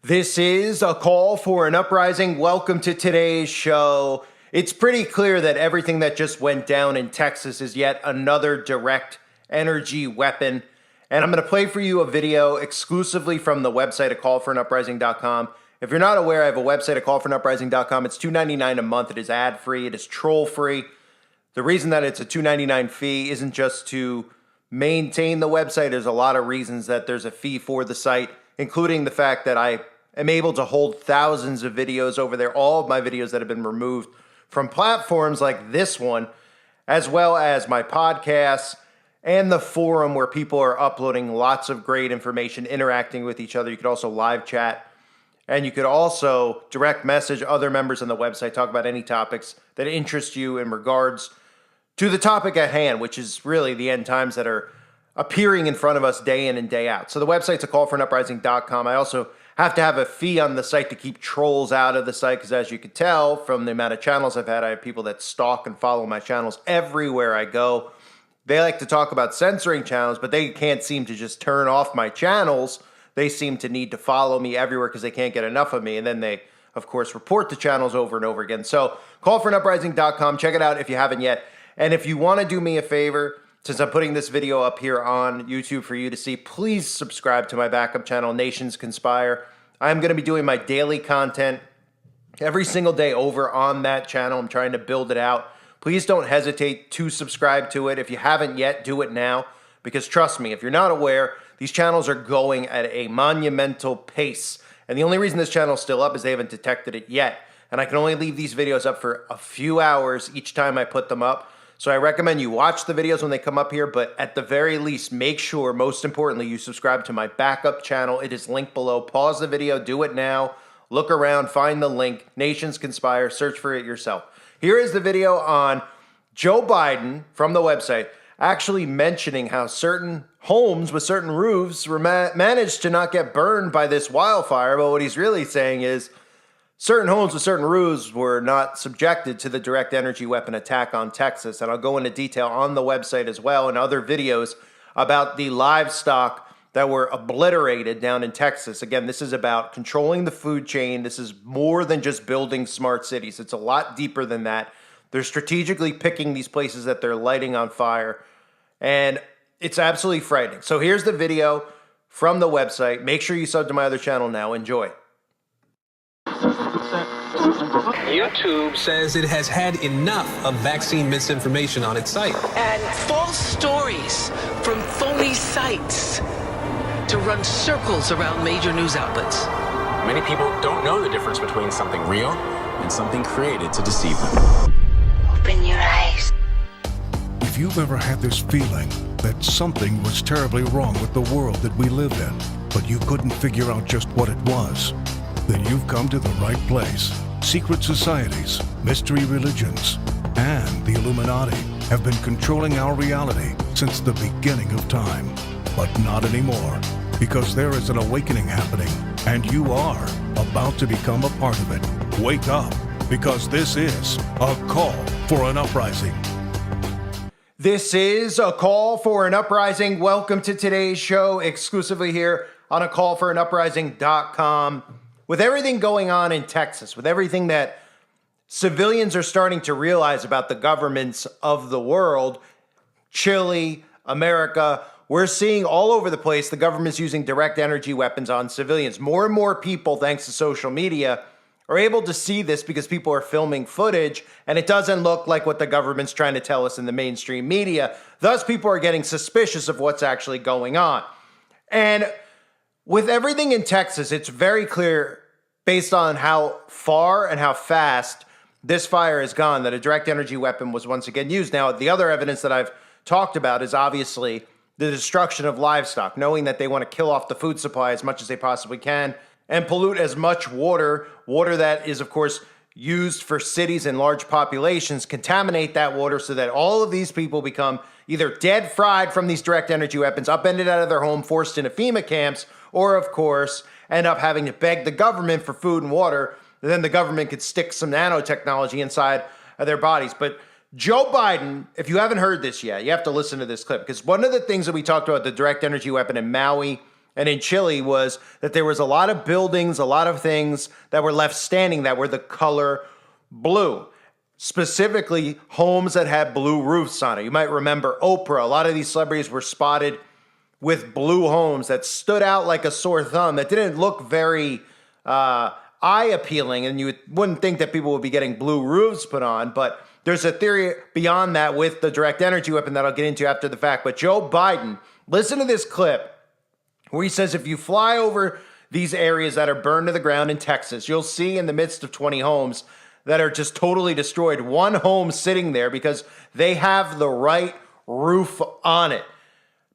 This is a call for an uprising. Welcome to today's show. It's pretty clear that everything that just went down in Texas is yet another direct energy weapon. And I'm going to play for you a video exclusively from the website at callforanuprising.com. If you're not aware, I have a website at callforanuprising.com. It's $2.99 a month. It is ad-free. It is troll-free. The reason that it's a $2.99 fee isn't just to maintain the website. There's a lot of reasons that there's a fee for the site, including the fact that I am able to hold thousands of videos over there, all of my videos that have been removed from platforms like this one, as well as my podcasts and the forum where people are uploading lots of great information, interacting with each other. You could also live chat, and you could also direct message other members on the website, talk about any topics that interest you in regards to the topic at hand, which is really the end times that are appearing in front of us day in and day out. So the website's a callforanuprising.com. I also have to have a fee on the site to keep trolls out of the site, because as you can tell from the amount of channels I've had, I have people that stalk and follow my channels everywhere I go. They like to talk about censoring channels, but they can't seem to just turn off my channels. They seem to need to follow me everywhere because they can't get enough of me. And then they, of course, report the channels over and over again. So callforanuprising.com. Check it out if you haven't yet. And if you want to do me a favor, since I'm putting this video up here on YouTube for you to see, please subscribe to my backup channel, Nations Conspire. I'm going to be doing my daily content every single day over on that channel. I'm trying to build it out. Please don't hesitate to subscribe to it. If you haven't yet, do it now, because trust me, if you're not aware, these channels are going at a monumental pace. And the only reason this channel is still up is they haven't detected it yet. And I can only leave these videos up for a few hours each time I put them up. So I recommend you watch the videos when they come up here, but at the very least, make sure, most importantly, you subscribe to my backup channel. It is linked below. Pause the video, do it now, look around, find the link, Nations Conspire, search for it yourself. Here is the video on Joe Biden from the website actually mentioning how certain homes with certain roofs were managed to not get burned by this wildfire, but what he's really saying is certain homes with certain roofs were not subjected to the direct energy weapon attack on Texas. And I'll go into detail on the website as well and other videos about the livestock that were obliterated down in Texas. Again, this is about controlling the food chain. This is more than just building smart cities. It's a lot deeper than that. They're strategically picking these places that they're lighting on fire. And it's absolutely frightening. So here's the video from the website. Make sure you sub to my other channel now. Enjoy. YouTube says it has had enough of vaccine misinformation on its site. And false stories from phony sites to run circles around major news outlets. Many people don't know the difference between something real and something created to deceive them. Open your eyes. If you've ever had this feeling that something was terribly wrong with the world that we live in, but you couldn't figure out just what it was, then you've come to the right place. Secret societies, mystery religions, and the Illuminati have been controlling our reality since the beginning of time. But not anymore, because there is an awakening happening, and you are about to become a part of it. Wake up, because this is a call for an uprising. This is a call for an uprising. Welcome to today's show, exclusively here on a callforanuprising.com. With everything going on in Texas, with everything that civilians are starting to realize about the governments of the world, Chile, America, we're seeing all over the place the government's using direct energy weapons on civilians. More and more people, thanks to social media, are able to see this because people are filming footage, and it doesn't look like what the government's trying to tell us in the mainstream media. Thus, people are getting suspicious of what's actually going on. And with everything in Texas, it's very clear, based on how far and how fast this fire has gone, that a direct energy weapon was once again used. Now, the other evidence that I've talked about is obviously the destruction of livestock, knowing that they want to kill off the food supply as much as they possibly can and pollute as much water that is, of course, used for cities and large populations, contaminate that water so that all of these people become either dead fried from these direct energy weapons, upended out of their home, forced into FEMA camps, or, of course, end up having to beg the government for food and water. And then the government could stick some nanotechnology inside of their bodies. But Joe Biden, if you haven't heard this yet, you have to listen to this clip, because one of the things that we talked about, the direct energy weapon in Maui and in Chile was that there was a lot of buildings, a lot of things that were left standing that were the color blue. Specifically, homes that had blue roofs on it. You might remember Oprah. A lot of these celebrities were spotted with blue homes that stood out like a sore thumb, that didn't look very eye appealing, and you wouldn't think that people would be getting blue roofs put on. But there's a theory beyond that with the direct energy weapon that I'll get into after the fact. But Joe Biden, listen to this clip where he says if you fly over these areas that are burned to the ground in Texas, you'll see in the midst of 20 homes that are just totally destroyed, one home sitting there because they have the right roof on it.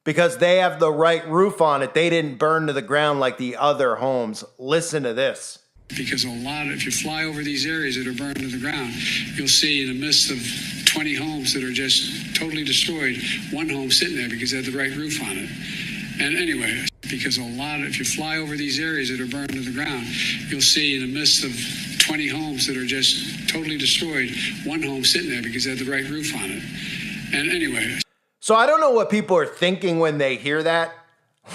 Because they have the right roof on it, they didn't burn to the ground like the other homes. Listen to this. Because if you fly over these areas that are burned to the ground, you'll see in the midst of 20 homes that are just totally destroyed, one home sitting there because they had the right roof on it. And anyway, because if you fly over these areas that are burned to the ground, you'll see in the midst of 20 homes that are just totally destroyed, one home sitting there because they had the right roof on it. And anyway. So I don't know what people are thinking when they hear that.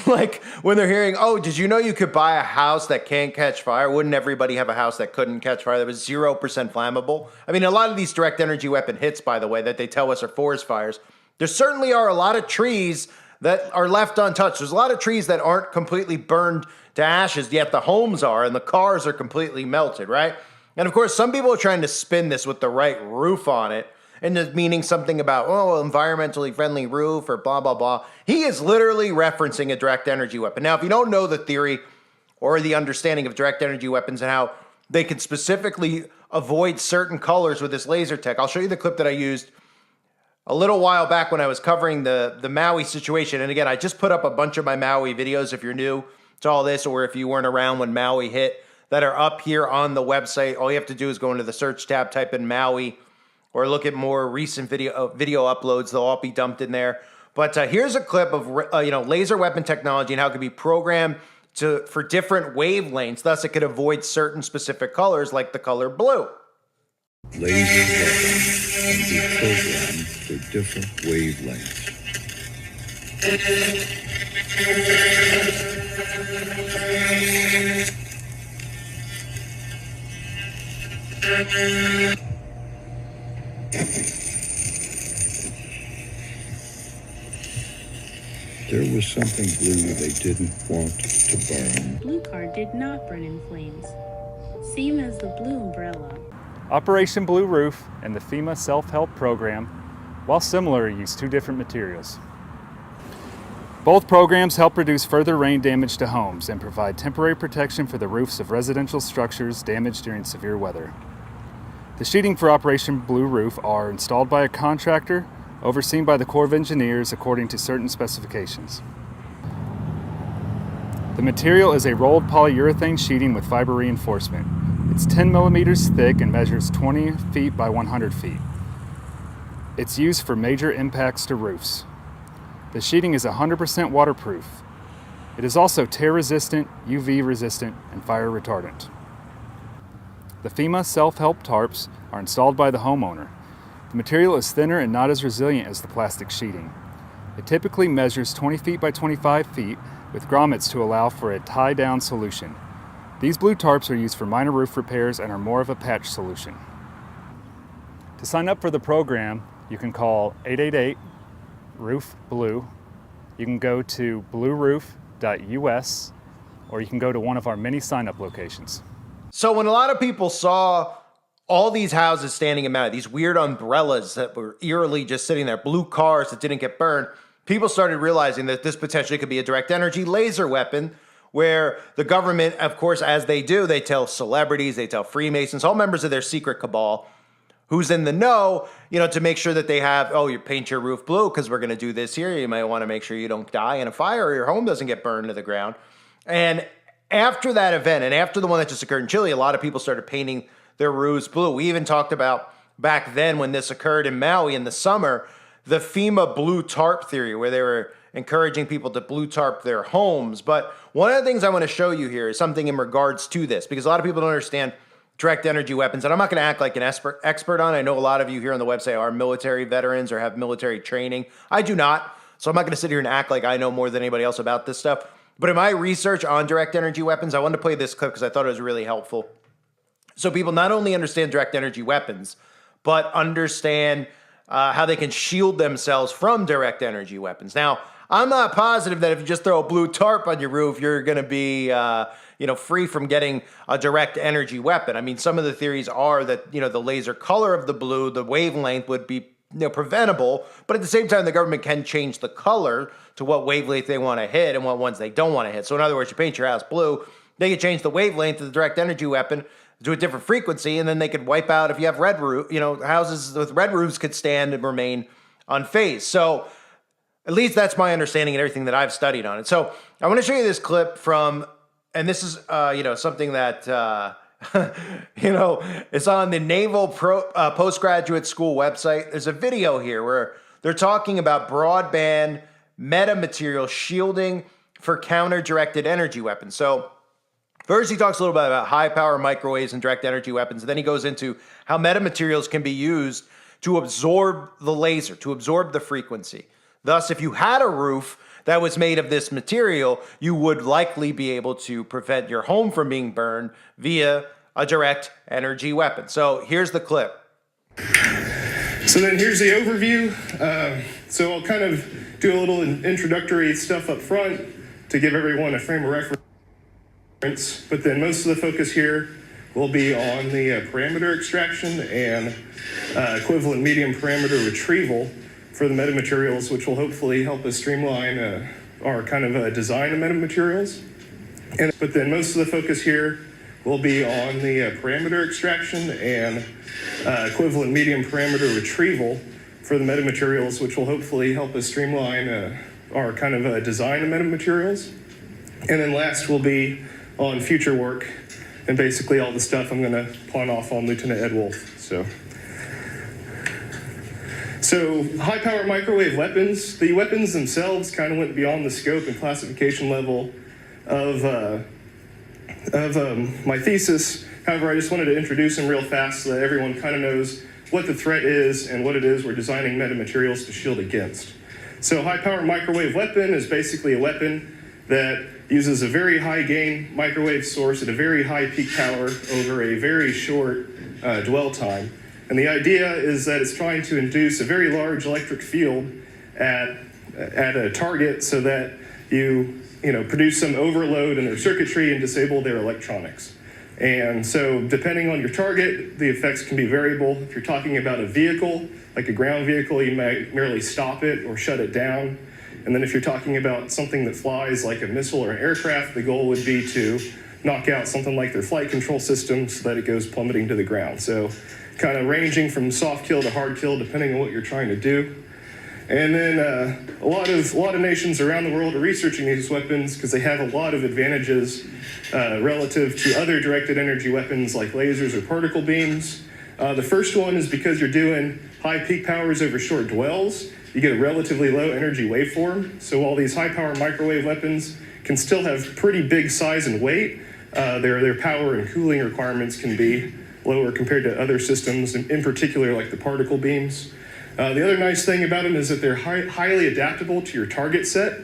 Like when they're hearing, oh, did you know you could buy a house that can't catch fire? Wouldn't everybody have a house that couldn't catch fire, that was 0% flammable? I mean, a lot of these direct energy weapon hits, by the way, that they tell us are forest fires, there certainly are a lot of trees that are left untouched. There's a lot of trees that aren't completely burned to ashes, yet the homes are, and the cars are completely melted, right? And of course, some people are trying to spin this with the right roof on it, and just meaning something about, oh, environmentally friendly roof or blah, blah, blah. He is literally referencing a direct energy weapon. Now, if you don't know the theory or the understanding of direct energy weapons and how they can specifically avoid certain colors with this laser tech, I'll show you the clip that I used a little while back when I was covering the Maui situation. And again, I just put up a bunch of my Maui videos if you're new to all this, or if you weren't around when Maui hit, that are up here on the website. All you have to do is go into the search tab, type in Maui, or look at more recent video uploads. They'll all be dumped in there. But here's a clip of laser weapon technology and how it can be programmed for different wavelengths. Thus, it could avoid certain specific colors like the color blue. Laser weapons can be programmed for different wavelengths. There was something blue they didn't want to burn. Blue car did not burn in flames. Same as the blue umbrella. Operation Blue Roof and the FEMA Self-Help Program, while similar, use two different materials. Both programs help reduce further rain damage to homes and provide temporary protection for the roofs of residential structures damaged during severe weather. The sheeting for Operation Blue Roof are installed by a contractor, overseen by the Corps of Engineers according to certain specifications. The material is a rolled polyurethane sheeting with fiber reinforcement. It's 10 millimeters thick and measures 20 feet by 100 feet. It's used for major impacts to roofs. The sheeting is 100% waterproof. It is also tear resistant, UV resistant, and fire retardant. The FEMA self-help tarps are installed by the homeowner. The material is thinner and not as resilient as the plastic sheeting. It typically measures 20 feet by 25 feet with grommets to allow for a tie-down solution. These blue tarps are used for minor roof repairs and are more of a patch solution. To sign up for the program, you can call 888-ROOF-BLUE. You can go to blueroof.us, or you can go to one of our many sign-up locations. So when a lot of people saw all these houses standing in Maui, these weird umbrellas that were eerily just sitting there, blue cars that didn't get burned, people started realizing that this potentially could be a direct energy laser weapon, where the government, of course, as they do, they tell celebrities, they tell Freemasons, all members of their secret cabal, who's in the know, to make sure that they have, you paint your roof blue because we're going to do this here. You might want to make sure you don't die in a fire or your home doesn't get burned to the ground. And after that event, and after the one that just occurred in Chile, a lot of people started painting their roofs blue. We even talked about back then when this occurred in Maui in the summer, the FEMA blue tarp theory, where they were encouraging people to blue tarp their homes. But one of the things I want to show you here is something in regards to this, because a lot of people don't understand direct energy weapons, and I'm not going to act like an expert on it. I know a lot of you here on the website are military veterans or have military training. I do not, so I'm not going to sit here and act like I know more than anybody else about this stuff. But in my research on direct energy weapons, I wanted to play this clip because I thought it was really helpful. So people not only understand direct energy weapons, but understand how they can shield themselves from direct energy weapons. Now, I'm not positive that if you just throw a blue tarp on your roof, you're going to be free from getting a direct energy weapon. I mean, some of the theories are that, the laser color of the blue, the wavelength would be preventable, but at the same time, the government can change the color to what wavelength they want to hit and what ones they don't want to hit. So in other words, you paint your house blue, they can change the wavelength of the direct energy weapon to a different frequency, and then they could wipe out, if you have red roof, houses with red roofs could stand and remain unfazed. So at least that's my understanding and everything that I've studied on it. So I want to show you this clip from, and this is, something that, it's on the Naval Postgraduate School website. There's a video here where they're talking about broadband metamaterial shielding for counter-directed energy weapons. So first he talks a little bit about high-power microwaves and direct energy weapons, and then he goes into how metamaterials can be used to absorb the laser, to absorb the frequency. Thus, if you had a roof that was made of this material, you would likely be able to prevent your home from being burned via a direct energy weapon. So here's the clip. So then here's the overview. So I'll kind of do a little introductory stuff up front to give everyone a frame of reference, but then most of the focus here will be on the parameter extraction and equivalent medium parameter retrieval for the metamaterials, which will hopefully help us streamline our kind of design of metamaterials. But then most of the focus here will be on the parameter extraction and equivalent medium parameter retrieval for the metamaterials, which will hopefully help us streamline our kind of design of metamaterials. And then last will be on future work and basically all the stuff I'm going to pawn off on Lieutenant Ed Wolf. So high-power microwave weapons, the weapons themselves kind of went beyond the scope and classification level of my thesis. However, I just wanted to introduce them real fast so that everyone kind of knows what the threat is and what it is we're designing metamaterials to shield against. So high-power microwave weapon is basically a weapon that uses a very high-gain microwave source at a very high peak power over a very short dwell time. And the idea is that it's trying to induce a very large electric field at a target so that you produce some overload in their circuitry and disable their electronics. And so depending on your target, the effects can be variable. If you're talking about a vehicle, like a ground vehicle, you might merely stop it or shut it down. And then if you're talking about something that flies like a missile or an aircraft, the goal would be to knock out something like their flight control system so that it goes plummeting to the ground. So kind of ranging from soft kill to hard kill, depending on what you're trying to do. And then a lot of nations around the world are researching these weapons because they have a lot of advantages relative to other directed energy weapons like lasers or particle beams. The first one is because you're doing high peak powers over short dwells, you get a relatively low energy waveform. So while these high power microwave weapons can still have pretty big size and weight, their power and cooling requirements can be lower compared to other systems, in particular like the particle beams. The other nice thing about them is that they're highly adaptable to your target set.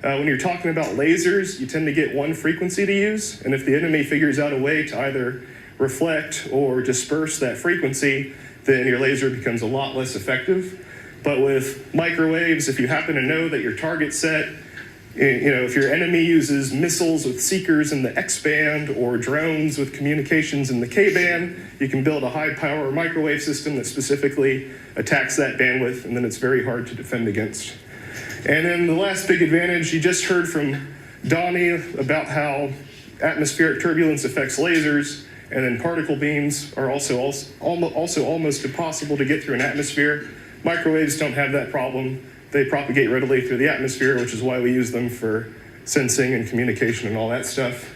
When you're talking about lasers, you tend to get one frequency to use, and if the enemy figures out a way to either reflect or disperse that frequency, then your laser becomes a lot less effective. But with microwaves, if you happen to know that your target set, if your enemy uses missiles with seekers in the X-band or drones with communications in the K-band, you can build a high-power microwave system that specifically attacks that bandwidth, and then it's very hard to defend against. And then the last big advantage, you just heard from Donnie about how atmospheric turbulence affects lasers, and then particle beams are also almost impossible to get through an atmosphere. Microwaves don't have that problem. They propagate readily through the atmosphere, which is why we use them for sensing and communication and all that stuff.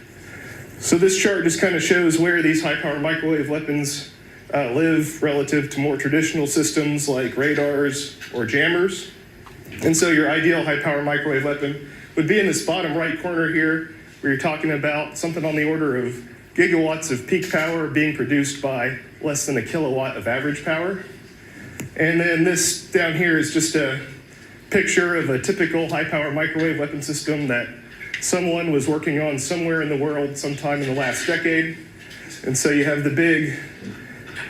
So this chart just kind of shows where these high-power microwave weapons live relative to more traditional systems like radars or jammers. And so your ideal high-power microwave weapon would be in this bottom right corner here, where you're talking about something on the order of gigawatts of peak power being produced by less than a kilowatt of average power. And then this down here is just a picture of a typical high-power microwave weapon system that someone was working on somewhere in the world sometime in the last decade. And so you have the big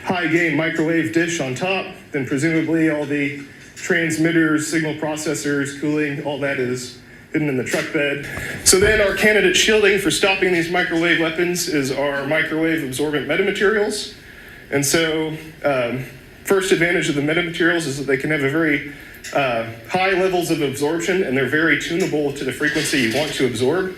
high gain microwave dish on top, then presumably all the transmitters, signal processors, cooling, all that is hidden in the truck bed. So then our candidate shielding for stopping these microwave weapons is our microwave absorbent metamaterials. And so first advantage of the metamaterials is that they can have a very high levels of absorption, and they're very tunable to the frequency you want to absorb.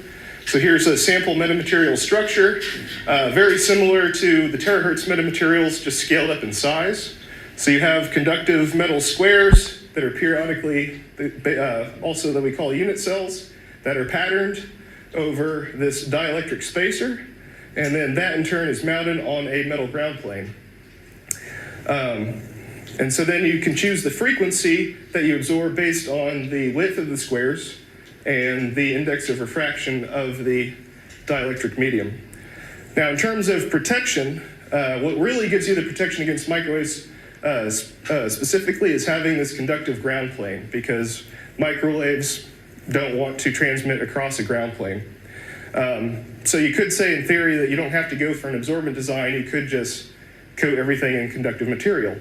So here's a sample metamaterial structure, very similar to the terahertz metamaterials, just scaled up in size. So you have conductive metal squares that are periodically, also that we call unit cells, that are patterned over this dielectric spacer, and then that in turn is mounted on a metal ground plane. And so then you can choose the frequency that you absorb based on the width of the squares and the index of refraction of the dielectric medium. Now, in terms of protection, what really gives you the protection against microwaves specifically is having this conductive ground plane, because microwaves don't want to transmit across a ground plane. So you could say in theory that you don't have to go for an absorbent design, you could just coat everything in conductive material.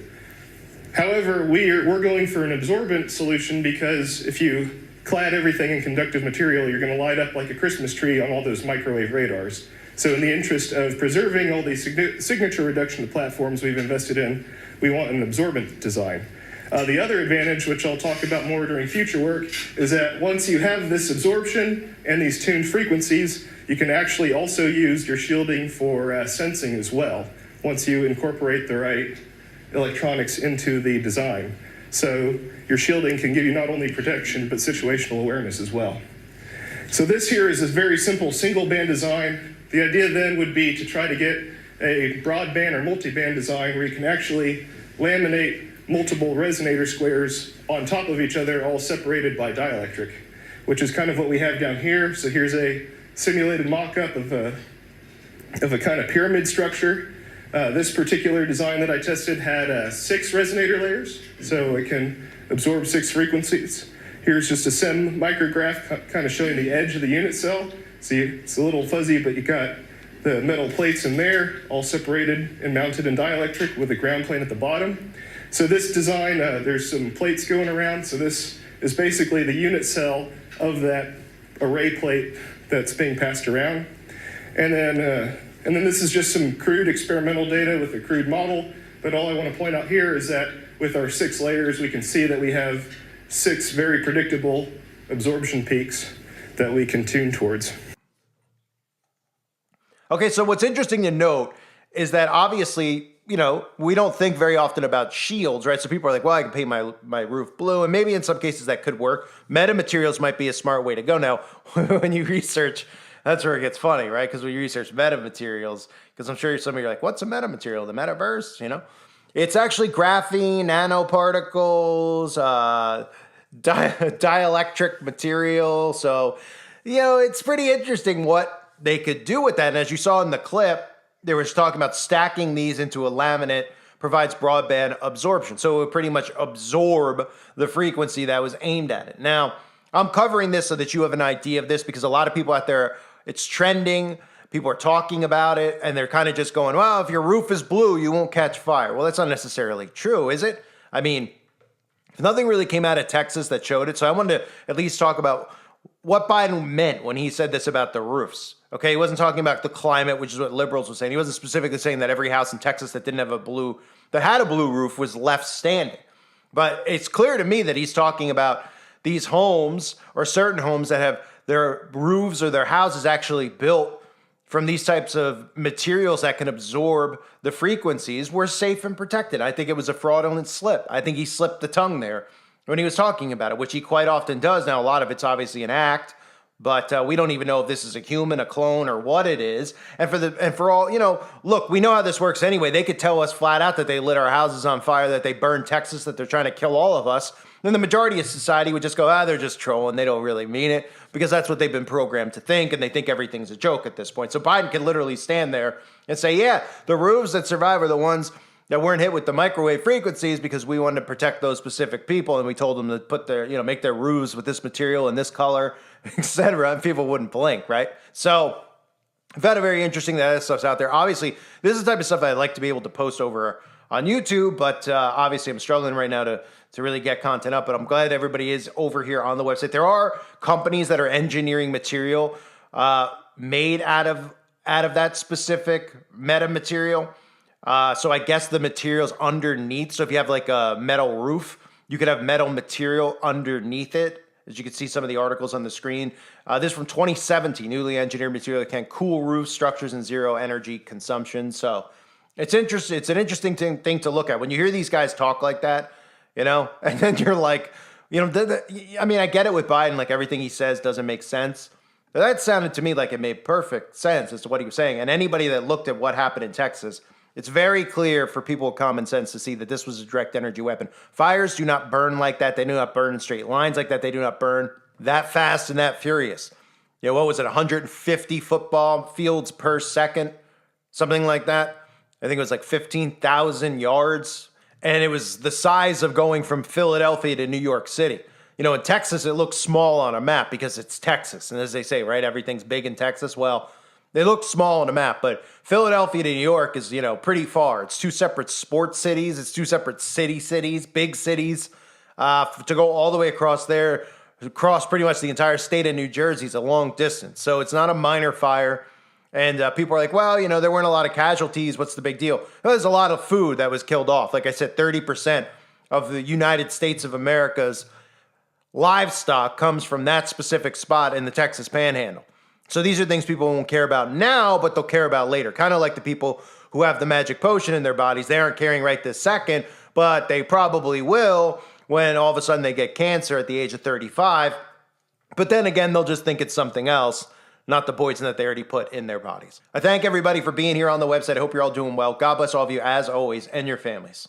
However, we're going for an absorbent solution because if you clad everything in conductive material, you're going to light up like a Christmas tree on all those microwave radars. So in the interest of preserving all these signature reduction to platforms we've invested in, we want an absorbent design. The other advantage, which I'll talk about more during future work, is that once you have this absorption and these tuned frequencies, you can actually also use your shielding for sensing as well, once you incorporate the right electronics into the design. So your shielding can give you not only protection, but situational awareness as well. So this here is a very simple single band design. The idea then would be to try to get a broadband or multi-band design where you can actually laminate multiple resonator squares on top of each other, all separated by dielectric, which is kind of what we have down here. So here's a simulated mock-up of a kind of pyramid structure. This particular design that I tested had 6 resonator layers, so it can absorb 6 frequencies. Here's just a SEM micrograph kind of showing the edge of the unit cell. See, it's a little fuzzy, but you got the metal plates in there, all separated and mounted in dielectric with a ground plane at the bottom. So this design, there's some plates going around, so this is basically the unit cell of that array plate that's being passed around. And then this is just some crude experimental data with a crude model, but all I want to point out here is that with our 6 layers, we can see that we have 6 very predictable absorption peaks that we can tune towards. Okay, so what's interesting to note is that obviously, you know, we don't think very often about shields, right? So people are like, well, I can paint my roof blue, and maybe in some cases that could work. Metamaterials might be a smart way to go. Now, when you research, that's where it gets funny, right? Because when you research metamaterials, because I'm sure some of you are like, what's a metamaterial? The metaverse, you know? It's actually graphene, nanoparticles, dielectric material. So, you know, it's pretty interesting what they could do with that. And as you saw in the clip, they were talking about stacking these into a laminate provides broadband absorption. So it would pretty much absorb the frequency that was aimed at it. Now, I'm covering this so that you have an idea of this, because a lot of people out there, it's trending, people are talking about it, and they're kind of just going, well, if your roof is blue, you won't catch fire. Well, that's not necessarily true, is it? I mean, nothing really came out of Texas that showed it. So I wanted to at least talk about what Biden meant when he said this about the roofs. Okay, he wasn't talking about the climate, which is what liberals were saying. He wasn't specifically saying that every house in Texas that didn't have that had a blue roof was left standing. But it's clear to me that he's talking about these homes, or certain homes that have their roofs or their houses actually built from these types of materials that can absorb the frequencies, were safe and protected. I think it was a fraudulent slip. I think he slipped the tongue there when he was talking about it, which he quite often does. Now, a lot of it's obviously an act, but we don't even know if this is a human, a clone, or what it is. And for all, you know, look, we know how this works anyway. They could tell us flat out that they lit our houses on fire, that they burned Texas, that they're trying to kill all of us. Then the majority of society would just go, they're just trolling. They don't really mean it, because that's what they've been programmed to think, and they think everything's a joke at this point. So Biden can literally stand there and say, yeah, the roofs that survive are the ones that weren't hit with the microwave frequencies, because we wanted to protect those specific people, and we told them to put their, make their roofs with this material and this color etc. And people wouldn't blink, right? So I found it very interesting that this stuff's out there. Obviously, this is the type of stuff I'd like to be able to post over on YouTube, but obviously I'm struggling right now to really get content up, but I'm glad everybody is over here on the website. There are companies that are engineering material made out of that specific meta material. So I guess the material's underneath. So if you have like a metal roof, you could have metal material underneath it. As you can see some of the articles on the screen. This is from 2017, newly engineered material that can cool roof structures and zero energy consumption. So it's interesting. It's an interesting thing to look at. When you hear these guys talk like that, you know, and then you're like, you know, I mean, I get it with Biden, like everything he says doesn't make sense. But that sounded to me like it made perfect sense as to what he was saying. And anybody that looked at what happened in Texas, it's very clear for people with common sense to see that this was a direct energy weapon. Fires do not burn like that. They do not burn in straight lines like that. They do not burn that fast and that furious. You know, what was it, 150 football fields per second? Something like that. I think it was like 15,000 yards. And it was the size of going from Philadelphia to New York City. You know, in Texas, it looks small on a map because it's Texas. And as they say, right, everything's big in Texas. Well, they look small on a map, but Philadelphia to New York is, you know, pretty far. It's two separate sports cities. It's two separate cities, big cities. To go all the way across there, across pretty much the entire state of New Jersey is a long distance. So it's not a minor fire. And people are like, well, you know, there weren't a lot of casualties. What's the big deal? Well, there's a lot of food that was killed off. Like I said, 30% of the United States of America's livestock comes from that specific spot in the Texas Panhandle. So these are things people won't care about now, but they'll care about later. Kind of like the people who have the magic potion in their bodies. They aren't caring right this second, but they probably will when all of a sudden they get cancer at the age of 35. But then again, they'll just think it's something else, not the poison that they already put in their bodies. I thank everybody for being here on the website. I hope you're all doing well. God bless all of you as always and your families.